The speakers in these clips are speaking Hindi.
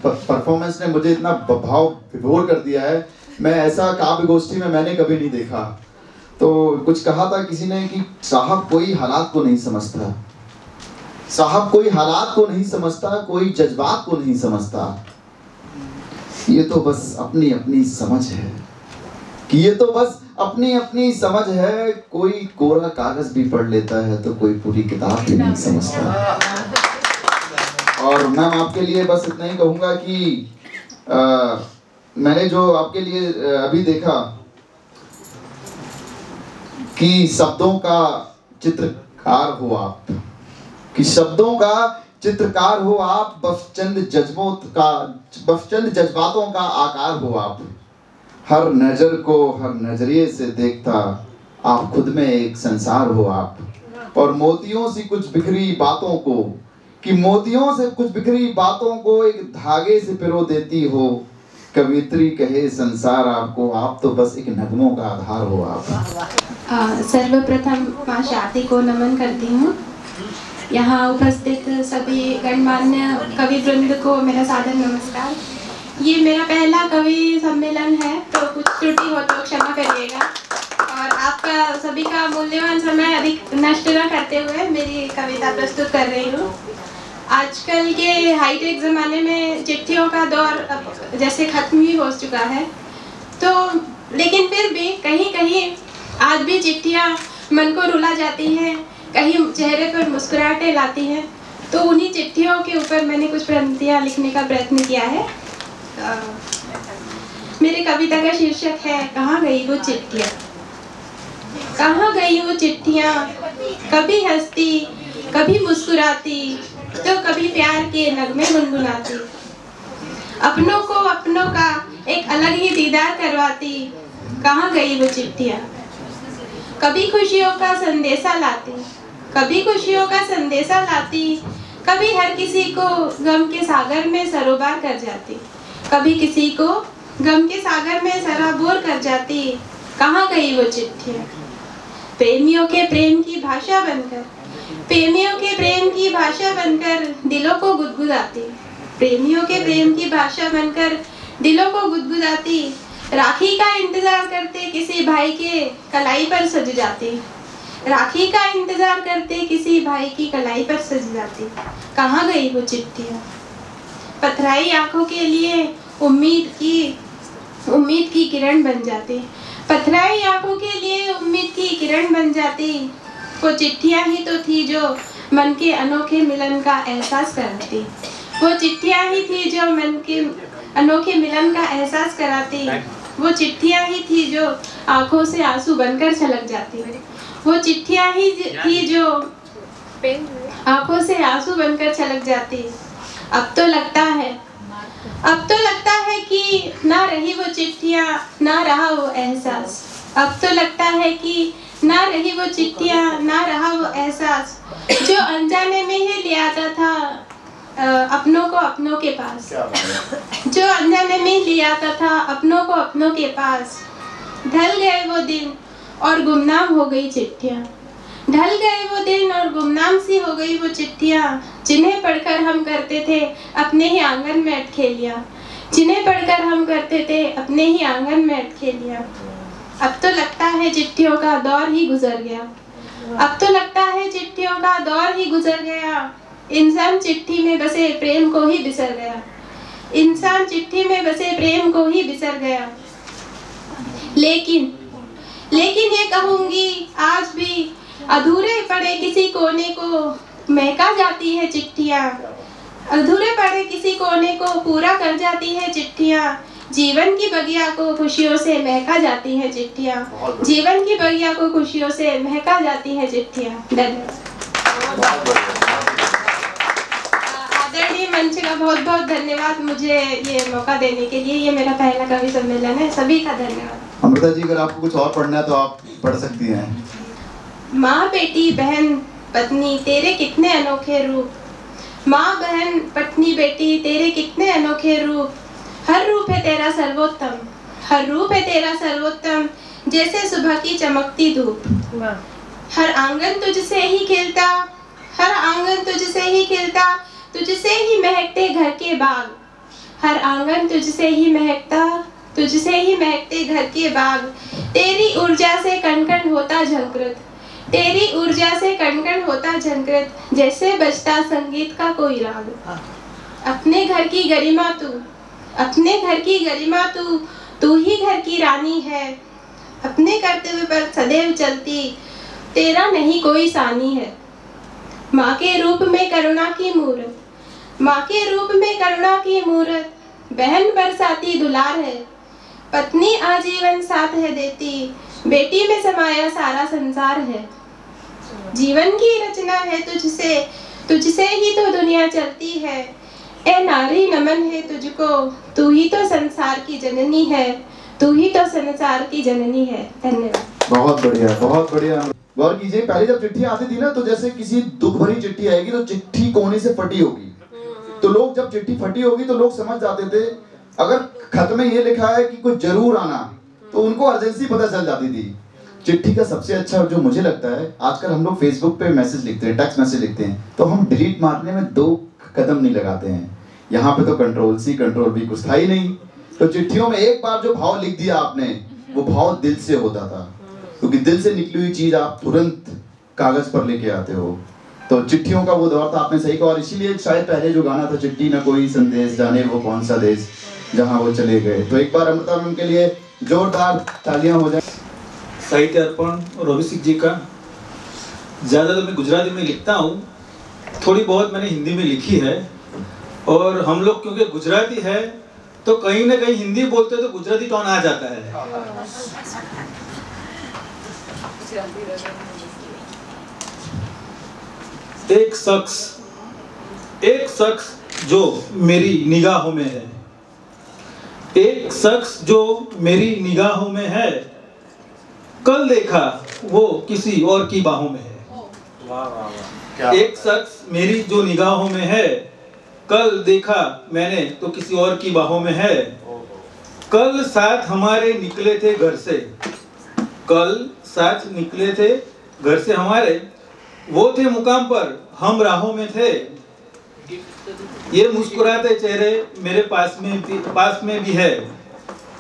परफॉर्मेंस ने मुझे इतना भाव विभोर कर दिया है, मैं ऐसा काव्य गोष्ठी में मैंने कभी नहीं देखा। तो कुछ कहा था किसी ने कि साहब कोई हालात को नहीं समझता, साहब कोई हालात को नहीं समझता, कोई जज्बात को नहीं समझता, ये तो बस अपनी अपनी समझ है, कि ये तो बस अपनी अपनी समझ है। कोई कोरा कागज भी पढ़ लेता है तो कोई पूरी किताब भी नहीं समझता। और मैं आपके लिए बस इतना ही कहूँगा कि मैंने जो आपके लिए अभी देखा कि शब्दों का चित्रकार हो आप, कि शब्दों का चित्रकार हो आप, बस चंद जज्बातों का आकार हो आप। हर नजर को हर नजरिए से देखता आप, खुद में एक संसार हो आप। और मोतियों से कुछ बिखरी बातों को, कि मोतियों से कुछ बिखरी बातों को एक धागे से पिरो देती हो। कवित्री कहे संसार आपको, आप तो बस एक नगमों का आधार हो आप। सर्वप्रथम माँ शाती को नमन करती हूँ। यहाँ उपस्थित सभी गणमान्य कवि वृंद को मेरा सादर नमस्कार। ये मेरा पहला कवि सम्मेलन है, तो कुछ त्रुटि हो तो क्षमा करिएगा। और आपका सभी का मूल्यवान समय अधिक नष्ट न करते हुए मेरी कविता प्रस्तुत कर रही हूँ। आजकल के हाईटेक ज़माने में चिट्ठियों का दौर जैसे खत्म ही हो चुका है, तो लेकिन फिर भी कहीं कहीं आज भी चिट्ठियाँ मन को रुला जाती हैं, कहीं चेहरे पर मुस्कुराहटें लाती हैं। तो उन्हीं चिट्ठियों के ऊपर मैंने कुछ पंक्तियाँ लिखने का प्रयत्न किया है। मेरी कविता का शीर्षक है कहाँ गई वो चिट्ठियाँ। कहाँ गई वो चिट्ठियाँ, कभी हंसती कभी मुस्कुराती, तो कभी प्यार के नगमे गुनगुनाती। अपनों को अपनों का एक अलग ही दीदार करवाती। कहाँ गई वो चिट्ठियाँ। कभी खुशियों का संदेशा लाती, कभी खुशियों का संदेशा लाती, कभी हर किसी को गम के सागर में सरोबार कर जाती। कभी किसी को गम के सागर में सराबोर कर जाती। कहाँ गई वो चिट्ठियाँ। प्रेमियों के प्रेम की भाषा बनकर, प्रेमियों के प्रेम की भाषा बनकर दिलों को गुदगुदाती। प्रेमियों के प्रेम की भाषा बनकर दिलों को गुदगुदाती। राखी का इंतजार करते किसी भाई के कलाई पर सज जाती। राखी का इंतजार करते किसी भाई की कलाई पर सज जाती। कहाँ गई वो चिट्ठियाँ। पथराई आंखों के लिए उम्मीद की किरण बन जाती। पथराई आंखों के लिए उम्मीद की किरण बन जाती। वो चिट्ठियाँ ही तो थी जो मन के अनोखे मिलन का एहसास कराती। वो चिट्ठियाँ ही थी जो मन के अनोखे मिलन का एहसास कराती। वो चिट्ठियाँ ही थी जो आंखों से आंसू बनकर छलक जाती। वो चिट्ठियाँ ही थी जो आंखों से आंसू बनकर छलक जाती। अब तो लगता है कि ना रही वो चिट्ठियाँ, ना रहा वो एहसास। अब तो लगता है कि ना रही वो चिट्ठियाँ, ना रहा वो एहसास, जो अनजाने में ही ले आता था अपनों को अपनों के पास। जो अनजाने में ले आता था अपनों को अपनों के पास। ढल गए वो दिन और गुमनाम हो गई चिट्ठियाँ। ढल गए वो दिन और गुमनाम सी हो गई वो चिट्ठियाँ, जिन्हें पढ़कर हम करते थे अपने ही आंगन में अटखेलियाँ। जिन्हें पढ़कर हम करते थे अपने ही आंगन में अटखेलियाँ। अब तो लगता है चिट्ठियों का दौर ही गुजर गया। अब तो लगता है चिट्ठियों का दौर ही गुजर गया। इंसान चिट्ठी में बसे प्रेम को ही बिसर गया। इंसान चिट्ठी में बसे प्रेम को ही बिसर गया। लेकिन ये कहूँगी आज भी अधूरे पड़े किसी कोने को महका जाती है चिट्ठियाँ। अधूरे पड़े किसी कोने को पूरा कर जाती है चिट्ठियाँ। जीवन की बगिया को खुशियों से महका जाती है चिट्ठियाँ। जीवन की बगिया को खुशियों से महका जाती है चिट्ठियाँ। आदरणीय मंच का बहुत बहुत धन्यवाद मुझे ये मौका देने के लिए। ये मेरा पहला कवि सम्मेलन है। सभी का धन्यवाद। अमृता जी, अगर आपको कुछ और पढ़ना है तो आप पढ़ सकती हैं। माँ बेटी बहन पत्नी तेरे कितने अनोखे रूप। माँ बहन पत्नी बेटी तेरे कितने अनोखे रूप। हर रूप है तेरा सर्वोत्तम, हर रूप है तेरा सर्वोत्तम, जैसे सुबह की चमकती धूप। हर आंगन तुझसे ही खिलता, हर आंगन तुझसे ही खिलता, तुझसे ही महकते घर के बाग। हर आंगन तुझसे ही महकता, तुझसे ही महकते घर के बाग। तेरी ऊर्जा से कण कण होता झंकृत, तेरी ऊर्जा से कण कण होता झंकृत, जैसे बजता संगीत का कोई राग। अपने घर की गरिमा तू, अपने घर की गरिमा तू, तू ही घर की रानी है। अपने कर्तव्य पर सदैव चलती, तेरा नहीं कोई सानी है। माँ के रूप में करुणा की मूरत, माँ के रूप में करुणा की मूरत, बहन बरसाती दुलार है। पत्नी आजीवन साथ है देती, बेटी में समाया सारा संसार है। जीवन की रचना है तुझसे, तुझसे ही तो दुनिया चलती है। ए नारी नमन है तुझको, तू ही तो संसार की जननी है, तू ही तो संसार की जननी है। धन्यवाद। बहुत बढ़िया, बहुत बढ़िया। गौर कीजिए, पहले जब चिट्ठी आती थी ना, तो जैसे किसी दुख भरी चिट्ठी आएगी तो चिट्ठी कोने से फटी होगी, तो लोग जब चिट्ठी फटी होगी तो लोग समझ जाते थे। अगर खत में ये लिखा है कि कुछ जरूर आना, तो उनको अर्जेंसी पता चल जाती थी। चिट्ठी का सबसे अच्छा जो मुझे लगता है, आजकल हम लोग फेसबुक पे मैसेज लिखते हैं, टेक्स्ट मैसेज लिखते हैं, तो हम डिलीट मारने में 2 कदम नहीं लगाते हैं। यहाँ पे तो कंट्रोल सी कंट्रोल भी कुछ था ही नहीं। तो चिट्ठियों में एक बार जो भाव लिख दिया आपने, वो भाव दिल से होता था, क्योंकि दिल से निकली हुई चीज आप तुरंत कागज पर लेके आते हो। तो चिट्ठियों का वो दौर था, आपने सही कहा। और इसीलिए शायद पहले जो गाना था, चिट्ठी न कोई संदेश, जाने वो कौन सा देश जहाँ वो चले गए। तो एक बार अमृता मैम के लिए जोरदार तालियां हो जाए। साहित्य अर्पण और अभिषेक जी का। ज़्यादा तो मैं गुजराती में लिखता हूँ, थोड़ी बहुत मैंने हिंदी में लिखी है। और हम लोग क्योंकि गुजराती है तो कहीं ना कहीं हिंदी बोलते तो गुजराती टोन आ जाता है। एक शख्स जो मेरी निगाहों में है, एक शख्स जो मेरी निगाहों में है, कल देखा वो किसी और की बाहों में है। एक शख्स मेरी जो निगाहों में है, कल देखा मैंने तो किसी और की बाहों में है। कल साथ हमारे निकले थे घर से, कल साथ निकले थे घर से हमारे, वो थे मुकाम पर हम राहों में थे। ये मुस्कुराते चेहरे मेरे पास में भी है,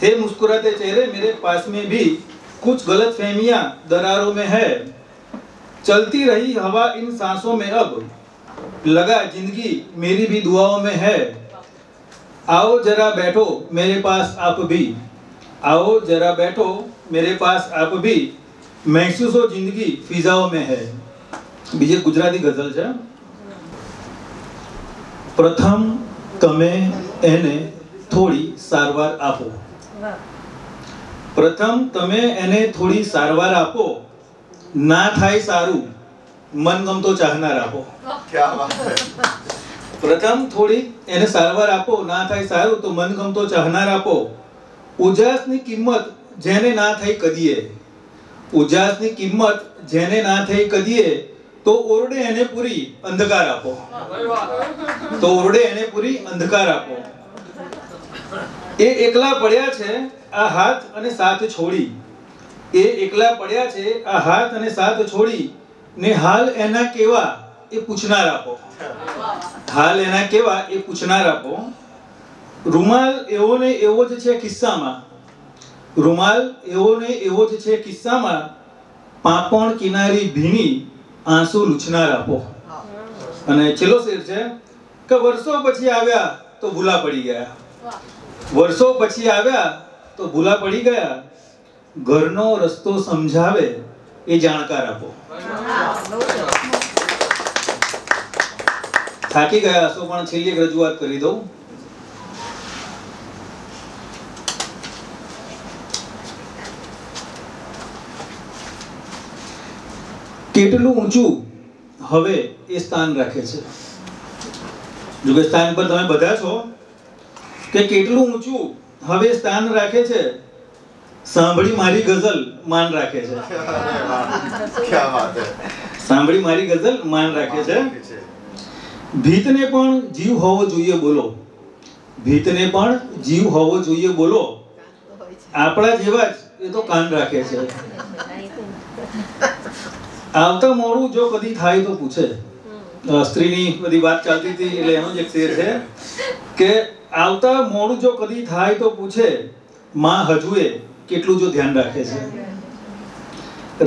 थे मुस्कुराते चेहरे मेरे पास में भी, कुछ गलतफहमियां दरारों में है। चलती रही हवा इन सांसों में, अब लगा जिंदगी मेरी भी दुआओं में है। आओ जरा बैठो मेरे पास आप भी, आओ जरा बैठो मेरे पास आप भी, महसूस हो जिंदगी फिजाओं में है। बीजे गुजराती गजल है। प्रथम तमे एने थोड़ी सारवार आपो, प्रथम तमे एने थोड़ी सारवार आपो, ना थाय सारू मनगमतो चाहनार आपो। क्या बात है। प्रथम थोड़ी एने सारवार आपो, ना थाय सारू तो मनगमतो चाहनार आपो। उजासनी किंमत जेने ना થઈ કદીએ, ઉજાસની કિંમત જેને ના થઈ કદીએ, તો ઓરડે એને પૂરી અંધકાર આપો, તો ઓરડે એને પૂરી અંધકાર આપો। એ એકલા પડ્યા છે આ હાથ અને સાથ છોડી, એ એકલા પડ્યા છે આ હાથ અને સાથ છોડી, ને હાલ એના કેવા એ પૂછનાર આપો, હાલ એના કેવા એ પૂછનાર આપો। રૂમાલ એવો ને એવો જ છે કિસ્સામાં, રૂમાલ એવો ને એવો જ છે કિસ્સામાં, પાપણ કિનારી ભીની આંસુ લૂછનાર આપો। અને છેલ્લો શેર છે કે વર્ષો પછી આવ્યા તો ભૂલા પડી ગયા, વર્ષો પછી આવ્યા તો ભૂલા પડી ગયા, ઘરનો રસ્તો સમજાવે એ જાણકાર આપો। થાકી ગયા હશો પણ છેલ્લી એક રજૂઆત કરી દઉં। કેટલું ઊંચું હવે એ સ્થાન રાખે છે, જો કે સ્થાન પર તમે બધા છો, કે કેટલું ઊંચું હવે સ્થાન રાખે છે, સાંભળી મારી ગઝલ માન રાખે છે। क्या बात है। સાંભળી મારી ગઝલ માન રાખે છે। ભીતને પણ જીવ હોવો જોઈએ બોલો, ભીતને પણ જીવ હોવો જોઈએ બોલો, આપણા જેવા જ એ તો કાન રાખે છે। આવતા મોડું જો કદી થાય તો પૂછે, સ્ત્રીની બધી વાત ચાલતી હતી એટલે એનો જ એક શેર છે કે આવતા મોડું જો કદી થાય તો પૂછે માં હજુએ કેટલું જો ધ્યાન રાખે છે.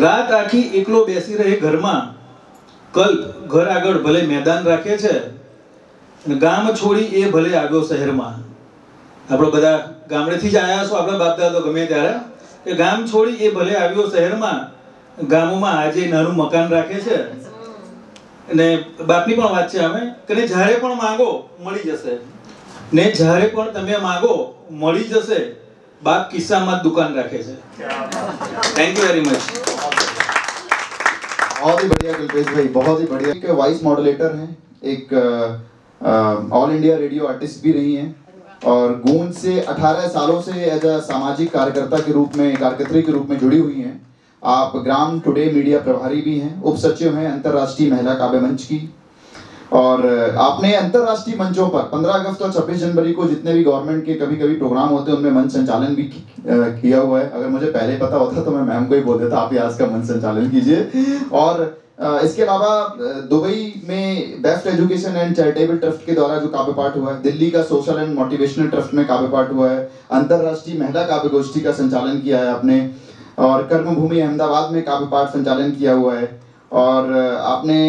રાત આખી એકલો બેસી રહે ઘરમાં, કલ્પ ઘર આગળ ભલે મેદાન રાખે છે, ગામ છોડી એ ભલે આવ્યો શહેરમાં. આપણે બધા ગામડેથી જ આવ્યા છો, આપણા બાપ દાદા ગમે ત્યારે, કે ગામ છોડી એ ભલે આવ્યો શહેરમાં, ગામોમાં આજે નાનું મકાન રાખે છે. અને બાપની પણ વાત છે અમે કે જ્યારે પણ માંગો મળી જશે, ને જ્યારે પણ તમે માંગો મળી જશે. બાપ કિસ્સામાં જ દુકાન રાખે છે. Thank you very much. बहुत ही बढ़िया कल्पेश भाई, बहुत ही बढ़िया. एक वॉइस मॉड्यूलेटर हैं, एक ऑल इंडिया रेडियो आर्टिस्ट भी रही हैं और गूंज से 18 सालों से एज अ सामाजिक कार्यकर्ता के रूप में, कार्यकर्त्री के रूप में जुड़ी हुई हैं. आप ग्राम टुडे मीडिया प्रभारी भी हैं, उप सचिव हैं अंतर्राष्ट्रीय महिला काव्य मंच की. और आपने अंतर्राष्ट्रीय मंचों पर 15 अगस्त और 26 जनवरी को जितने भी गवर्नमेंट के कभी कभी प्रोग्राम होते हैं उनमें मंच संचालन भी किया हुआ है. अगर मुझे पहले पता होता तो मैं मैम को ही बोल देता आप ही आज का मंच संचालन कीजिए. और इसके अलावा दुबई में best education and charitable trust के द्वारा जो काव्य पाठ हुआ है, दिल्ली का सोशल एंड मोटिवेशनल ट्रस्ट में काव्य पाठ हुआ है, अंतर्राष्ट्रीय महिला काव्य गोष्ठी का संचालन किया है आपने, और कर्मभूमि अहमदाबाद में काव्य पाठ संचालन किया हुआ है. और आपने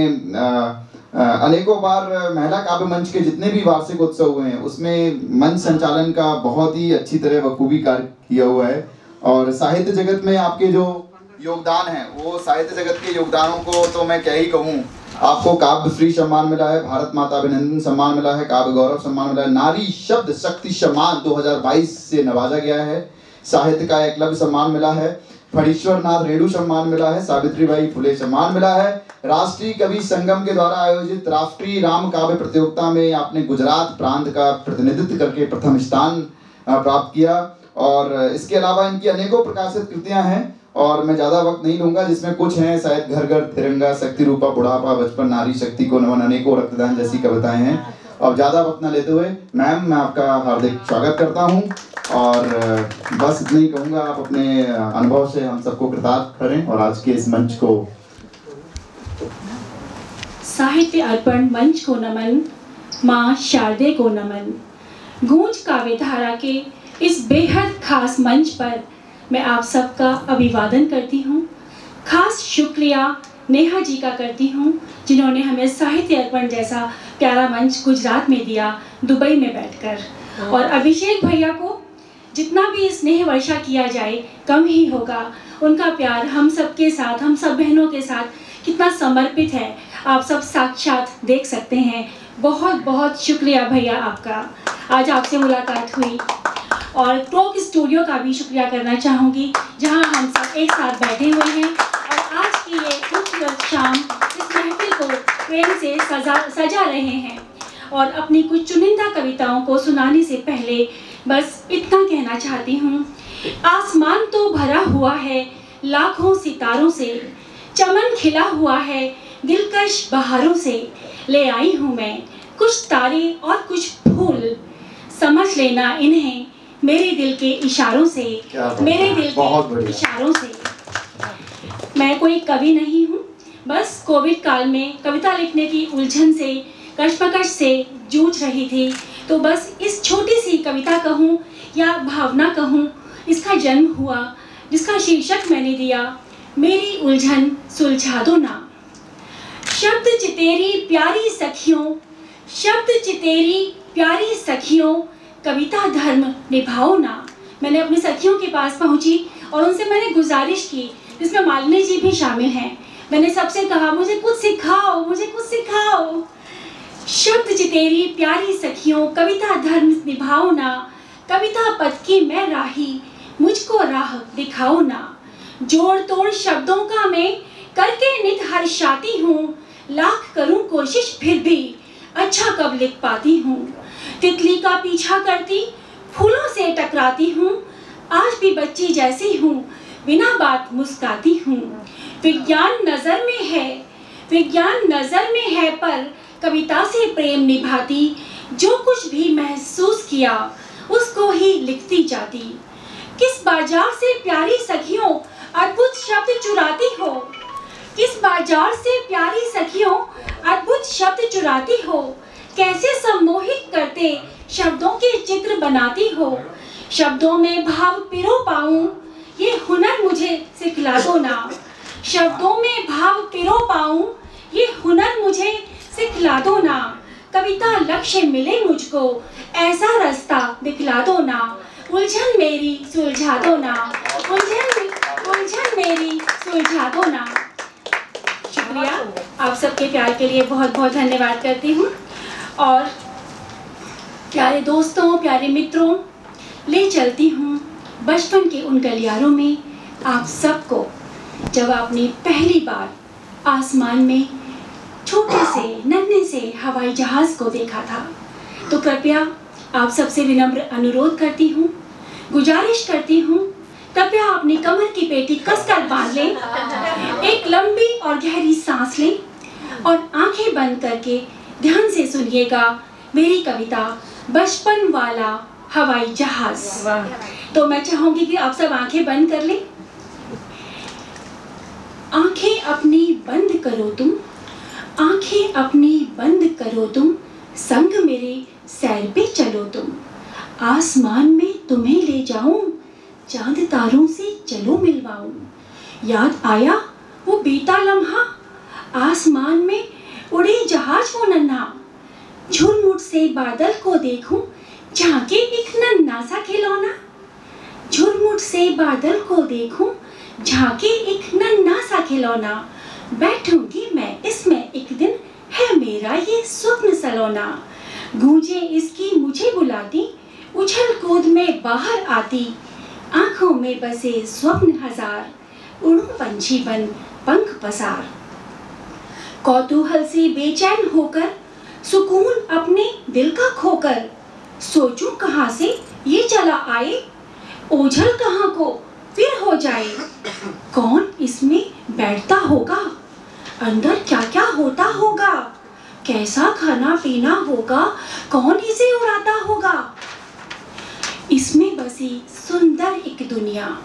अनेकों बार महिला काव्य मंच के जितने भी वार्षिक उत्सव हुए हैं उसमें मंच संचालन का बहुत ही अच्छी तरह बखूबी कार्य किया हुआ है. और साहित्य जगत में आपके जो योगदान है, वो साहित्य जगत के योगदानों को तो मैं क्या ही कहूँ. आपको काव्य श्री सम्मान मिला है, भारत माता अभिनंदन सम्मान मिला है, काव्य गौरव सम्मान मिला है, नारी शब्द शक्ति सम्मान 2022 से नवाजा गया है, साहित्य का एकलव्य सम्मान मिला है, फणीश्वर नाथ रेणु सम्मान मिला है, सावित्रीबाई फुले सम्मान मिला है. राष्ट्रीय कवि संगम के द्वारा आयोजित राष्ट्रीय राम काव्य प्रतियोगिता में आपने गुजरात प्रांत का प्रतिनिधित्व करके प्रथम स्थान प्राप्त किया. और इसके अलावा इनकी अनेकों प्रकाशित कृतियां हैं और मैं ज्यादा वक्त नहीं लूंगा, जिसमें कुछ हैं शायद घर घर तिरंगा, शक्ति रूपा, बुढ़ापा, बचपन, नारी शक्ति को नमन, अनेकों रक्तदान जैसी कविताएं हैं. और ज्यादा वक्त न लेते हुए मैम मैं आपका हार्दिक स्वागत करता हूं और बस इतना ही कहूंगा. आप अपने अनुभव से हम सबको कृतार्थ करें और आज के इस मंच को. साहित्य अर्पण मंच को नमन, माँ शारदे को नमन. गूंज काव्य धारा के इस बेहद खास मंच पर मैं आप सबका अभिवादन करती हूँ. खास शुक्रिया नेहा जी का करती हूँ जिन्होंने हमें साहित्य अर्पण जैसा प्यारा मंच गुजरात में दिया, दुबई में बैठकर. और अभिषेक भैया को जितना भी स्नेह वर्षा किया जाए कम ही होगा. उनका प्यार हम सब के साथ, हम सब बहनों के साथ कितना समर्पित है आप सब साक्षात देख सकते हैं. बहुत बहुत शुक्रिया भैया आपका. आज आपसे मुलाकात हुई. और टॉक स्टूडियो का भी शुक्रिया करना चाहूँगी जहाँ हम सब एक साथ बैठे हुए हैं और आज की ये खूबसूरत शाम इस महफिल को प्रेम से सजा रहे हैं. और अपनी कुछ चुनिंदा कविताओं को सुनाने से पहले बस इतना कहना चाहती हूँ. आसमान तो भरा हुआ है लाखों सितारों से, चमन खिला हुआ है दिलकश बहारों से. ले आई हूँ मैं कुछ तारे और कुछ फूल, समझ लेना इन्हें मेरे दिल के इशारों से, मेरे दिल के इशारों से. मैं कोई कवि नहीं हूँ, बस कोविड काल में कविता लिखने की उलझन से, कश्मकश से जूझ रही थी. तो बस इस छोटी सी कविता कहूँ या भावना कहूँ, इसका जन्म हुआ जिसका शीर्षक मैंने दिया मेरी उलझन सुलझा दो ना. शब्द चितेरी प्यारी सखियों, शब्द चितेरी प्यारी सखियों, कविता धर्म निभाओ ना. मैंने अपनी सखियों के पास पहुंची और उनसे मैंने गुजारिश की, जिसमें मालिनी जी भी शामिल हैं. मैंने सबसे कहा मुझे कुछ सिखाओ, मुझे कुछ सिखाओ. शब्द चितेरी प्यारी सखियों, कविता धर्म निभाओ ना. कविता पद की मैं राही, मुझको राह दिखाओ ना. जोड़ तोड़ शब्दों का मैं करके नित हर्षाती हूँ. लाख करूँ कोशिश फिर भी अच्छा कब लिख पाती हूँ. तितली का पीछा करती फूलों से टकराती हूँ. आज भी बच्ची जैसी हूँ, बिना बात मुस्काती हूँ. विज्ञान नजर में है, विज्ञान नजर में है, पर कविता से प्रेम निभाती. जो कुछ भी महसूस किया उसको ही लिखती जाती. किस बाजार से प्यारी सखियों अद्भुत शब्द चुराती हो, किस बाजार से प्यारी सखियों अद्भुत शब्द चुराती हो. कैसे सम्मोहित करते शब्दों के चित्र बनाती हो, शब्दों में भाव पिरो पाऊं, ये हुनर मुझे सिखला दो ना। शब्दों में भाव पिरो पाऊं, ये हुनर मुझे सिखला दो ना। कविता लक्ष्य मिले मुझको, ऐसा रास्ता दिखला दो ना। उलझन मेरी सुलझा दो ना, उलझन मेरी सुलझा दो ना। शुक्रिया, आप सबके प्यार के लिए बहुत बहुत धन्यवाद करती हूँ। और प्यारे दोस्तों, प्यारे मित्रों, ले चलती हूँ बचपन के उन गलियारों में आप सबको, जब आपने पहली बार आसमान में छोटे से नन्हे से हवाई जहाज को देखा था। तो कृपया आप सबसे विनम्र अनुरोध करती हूँ, गुजारिश करती हूँ, कृपया अपनी कमर की पेटी कसकर बांध लें, एक लंबी और गहरी सांस लें और आंखें बंद करके ध्यान से सुनिएगा मेरी कविता बचपन वाला हवाई जहाज। तो मैं चाहूंगी कि आप सब आंखें बंद कर लें। आंखें अपनी बंद करो तुम, आंखें अपनी बंद करो तुम, संग मेरे सैर पे चलो तुम। आसमान में तुम्हें ले जाऊं, चांद तारों से चलो मिलवाऊं। याद आया वो बीता लम्हा, आसमान में उड़े जहाज वो नन्हा। झुरमुट से बादल को देखूं, झांके एक नन्हा सा खिलौना। झुरमुट से बादल को देखूं, झांके एक नन्हा सा खिलौना। बैठूंगी मैं इसमें एक दिन, है मेरा ये स्वप्न सलोना। गूंजे इसकी मुझे बुलाती, उछल कूद में बाहर आती। आंखों में बसे स्वप्न हजार, उड़ूं पंछी बन पंख पसार। कौतूहल से बेचैन होकर, सुकून अपने दिल का खोकर। सोचूं कहाँ से ये चला आए, ओझल कहाँ को फिर हो जाए। कौन इसमें बैठता होगा, अंदर क्या क्या होता होगा। कैसा खाना पीना होगा, कौन इसे उड़ाता होगा। इसमें बसी सुंदर एक दुनिया,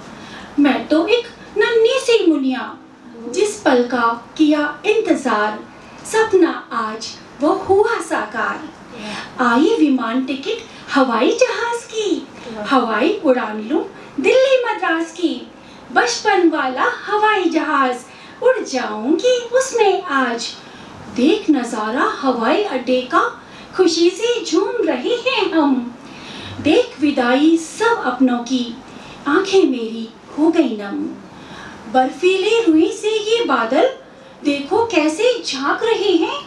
मैं तो एक नन्ही सी मुनिया। जिस पल का किया इंतजार, सपना आज वो हुआ साकार। आई विमान टिकट हवाई जहाज की, हवाई उड़ान लूं दिल्ली मद्रास की। बचपन वाला हवाई जहाज, उड़ जाऊंगी उसमें आज। देख नजारा हवाई अड्डे का, खुशी से झूम रहे हैं हम। देख विदाई सब अपनों की, आंखें मेरी हो गई नम। बर्फीले रुई से ये बादल, देखो कैसे झांक रहे हैं।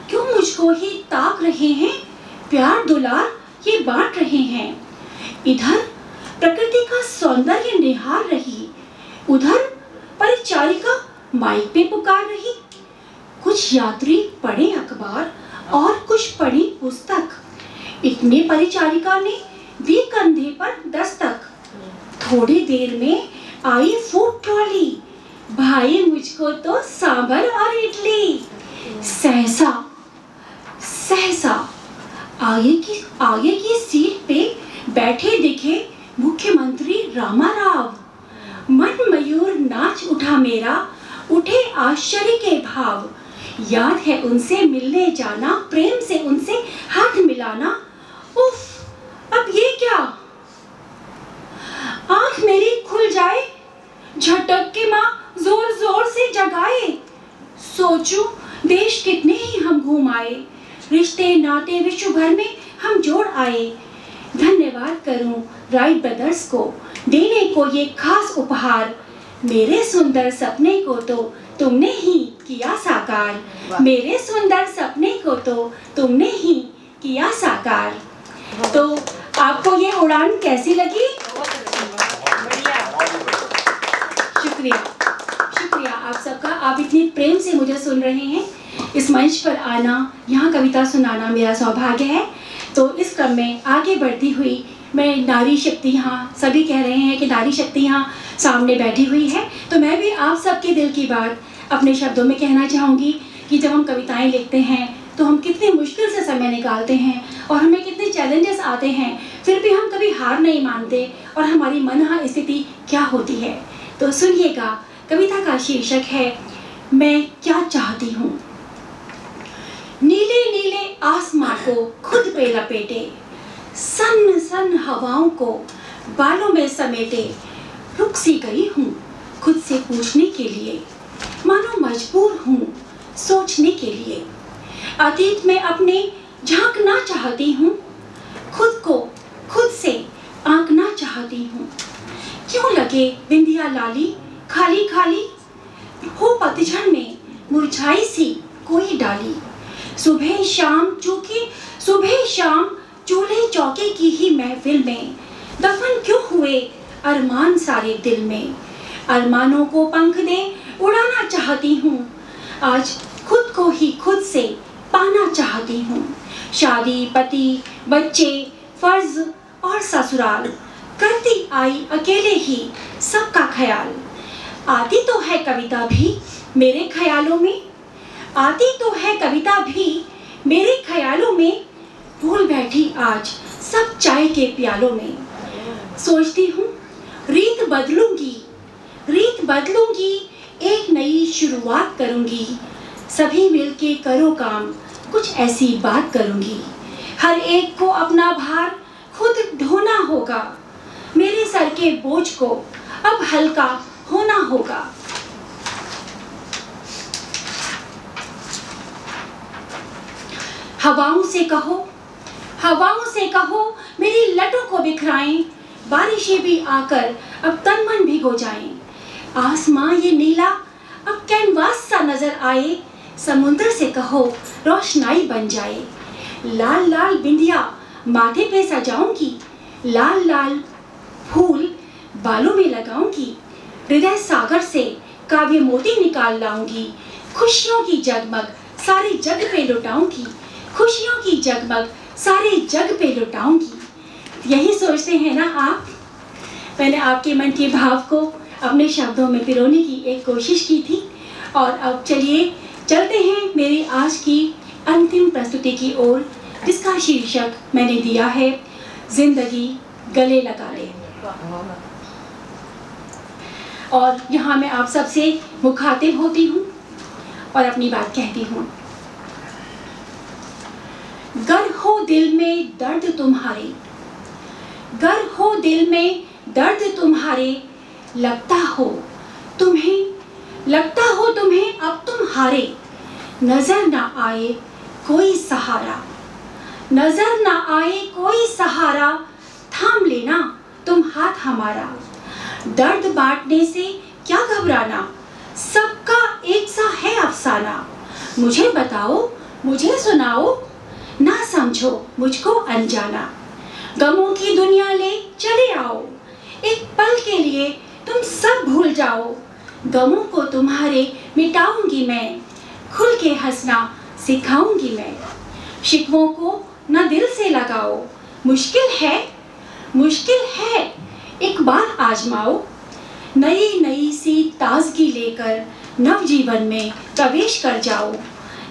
क्यों मुझको ही ताक रहे हैं, प्यार दुलार ये बांट रहे हैं। इधर प्रकृति का सौंदर्य निहार रही, उधर परिचारिका माइक पे पुकार रही। कुछ यात्री पढ़े अखबार और कुछ पढ़ी पुस्तक। इतने परिचारिका ने दी कंधे पर दस्तक। थोड़ी देर में आई फूड ट्रॉली, भाई मुझको तो सांभर और इडली। सहसा सहसा आगे की सीट पे बैठे दिखे मुख्यमंत्री रामाराव। मन मयूर नाच उठा मेरा, उठे आश्चर्य के भाव। याद है उनसे मिलने जाना, प्रेम से उनसे हाथ मिलाना। उफ, अब ये क्या। आंख मेरी खुल जाए, झटक के माँ जोर जोर से जगाए। सोचूं देश कितने ही हम घूम आए, रिश्ते नाते विश्व भर में हम जोड़ आए। धन्यवाद करूं राइट ब्रदर्स को, देने को ये खास उपहार। मेरे सुंदर सपने को तो तुमने ही किया साकार। मेरे सुंदर सपने को तो तुमने ही किया साकार। तो आपको ये उड़ान कैसी लगी? शुक्रिया, शुक्रिया आप सबका। आप इतनी प्रेम से मुझे सुन रहे हैं। इस मंच पर आना, यहाँ कविता सुनाना मेरा सौभाग्य है। तो इस क्रम में आगे बढ़ती हुई मैं नारी शक्ति, यहाँ सभी कह रहे हैं कि नारी शक्ति यहाँ सामने बैठी हुई है, तो मैं भी आप सबके दिल की बात अपने शब्दों में कहना चाहूँगी कि जब हम कविताएं लिखते हैं तो हम कितनी मुश्किल से समय निकालते हैं और हमें कितने चैलेंजेस आते हैं, फिर भी हम कभी हार नहीं मानते और हमारी मनहा स्थिति क्या होती है। तो सुनिएगा, कविता का शीर्षक है मैं क्या चाहती हूँ। नीले नीले आसमां को खुद पे लपेटे, सन सन हवाओं को बालों में समेटे, रुक सी गई हूँ खुद से पूछने के लिए, मानो मजबूर हूँ सोचने के लिए। अतीत में अपने झांकना चाहती हूँ, खुद को खुद से आंकना चाहती हूँ। क्यों लगे बिंदिया लाली खाली खाली, हो पतझड़ में मुरझाई सी कोई डाली। सुबह शाम चूल्हे चौके की ही महफिल में, दफन क्यों हुए अरमान सारे दिल में। अरमानों को पंख दे उड़ाना चाहती हूँ, आज खुद को ही खुद से पाना चाहती हूँ। शादी पति बच्चे फर्ज और ससुराल, करती आई अकेले ही सबका ख्याल। आती तो है कविता भी मेरे ख्यालों में, आती तो है कविता भी मेरे ख्यालों में। भूल बैठी आज सब चाय के प्यालों में। सोचती हूँ रीत बदलूंगी, एक नई शुरुआत करूंगी। सभी मिलके करो काम, कुछ ऐसी बात करूंगी। हर एक को अपना भार खुद ढोना होगा, मेरे सर के बोझ को अब हल्का होना होगा। हवाओं से कहो मेरी लटों को बिखराएं, बारिशें भी आकर अब तन मन भिगो जाएं। आसमां ये नीला अब कैनवास सा नजर आए, समुद्र से कहो रोशनाई बन जाए। लाल लाल बिंदिया माथे पे सजाऊंगी, लाल लाल फूल बालों में लगाऊंगी। हृदय सागर से काव्य मोती निकाल लाऊंगी, खुशियों की जगमग सारे जग पे लुटाऊंगी, खुशियों की जगमग सारे जग पे लुटाऊंगी। यही सोचते हैं ना आप। मैंने आपके मन के भाव को अपने शब्दों में पिरोने की एक कोशिश की थी, और अब चलिए चलते हैं मेरी आज की अंतिम प्रस्तुति की ओर, जिसका शीर्षक मैंने दिया है जिंदगी गले लगा ले। और यहाँ मैं आप सबसे मुखातिब होती हूँ और अपनी बात कहती हूँ। गर हो दिल में दर्द तुम्हारे, गर हो दिल में दर्द तुम्हारे, लगता हो तुम्हें अब तुम हारे। नजर ना आए कोई सहारा, नजर ना आए कोई सहारा, थाम लेना तुम हाथ हमारा। दर्द बांटने से क्या घबराना, सबका एक सा है अफसाना। मुझे बताओ मुझे सुनाओ, ना समझो मुझको अनजाना। गमों की दुनिया ले चले आओ, एक पल के लिए तुम सब भूल जाओ। गमों को तुम्हारे मिटाऊंगी मैं, खुल के हंसना सिखाऊंगी मैं। शिकवों को ना दिल से लगाओ, मुश्किल है एक बार आजमाओ। नई नई सी ताजगी लेकर नव जीवन में प्रवेश कर जाओ,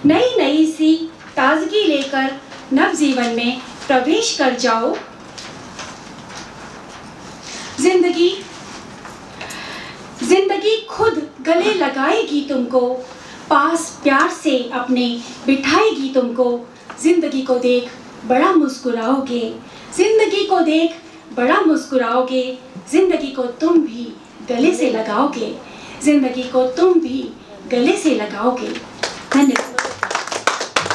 नई नई सी ताजगी लेकर नव जीवन में प्रवेश कर जाओ। जिंदगी खुद गले लगाएगी तुमको, पास प्यार से अपने बिठाएगी तुमको। जिंदगी को देख बड़ा मुस्कुराओगे, जिंदगी को देख बड़ा मुस्कुराओगे। जिंदगी को तुम भी गले से लगाओगे, जिंदगी को तुम भी गले से लगाओगे। धन्यवाद।